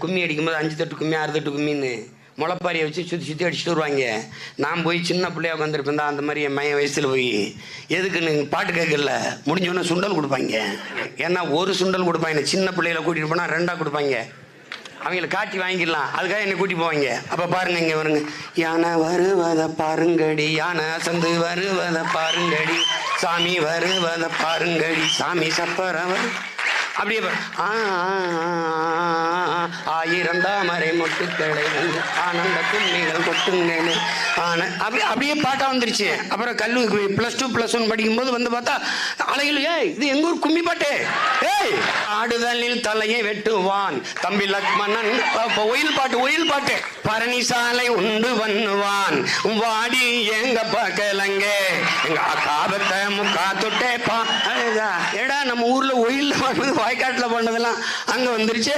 கும்மி அடிக்கும்போது 5 தட்டு கும்மி 6 தட்டு கும்மின்னு முளைப்பாரியை வச்சு சுற்றி அடிச்சுட்டு வருவாங்க. நான் போய் சின்ன பிள்ளையா உட்காந்துருப்பேன் தான், அந்த மாதிரி என் மையன் வயசில் போய் எதுக்குன்னு பாட்டு கேட்கல, முடிஞ்சோடனே சுண்டல் கொடுப்பாங்க. ஏன்னா ஒரு சுண்டல் கொடுப்பாங்க, சின்ன பிள்ளைகளை கூட்டிகிட்டு போனால் 2ஆக கொடுப்பாங்க, அவங்கள காட்டி வாங்கிடலாம், அதுக்காக என்னை கூட்டி போவாங்க. அப்போ பாருங்க, இங்கே வருங்க, யானை வருவதை பாருங்கடி, யானை அசந்து வருவதை பாருங்கடி, சாமி வருவதை பாருங்கடி, சாமி சப்பரவர் அப்படியே 1000 தாமரை மொட்டுக்களை ஆனந்த கும்மிகள் கொட்டுங்களே அப்படியே பாட்டா வந்துருச்சு. அப்புறம் கல்லூரி +2 +1 படிக்கும்போது வந்து பார்த்தா அலையில், ஏய் இது எங்க ஊர் கும்மி பாட்டு, ஏய் ஆடுதலில் தலையை வெட்டுவான் தம்பி லக்மணன், ஒயில் பாட்டு பரணி சாலை உண்டு பண்ணுவான் வாடி எங்க பக்கலங்க எங்க காபத்தை முக்கா தொட்டேப்பா. ஏடா நம்ம ஊர்ல ஒயில் வாய்க்காட்டுல பண்ணதெல்லாம் அங்க வந்துருச்சு.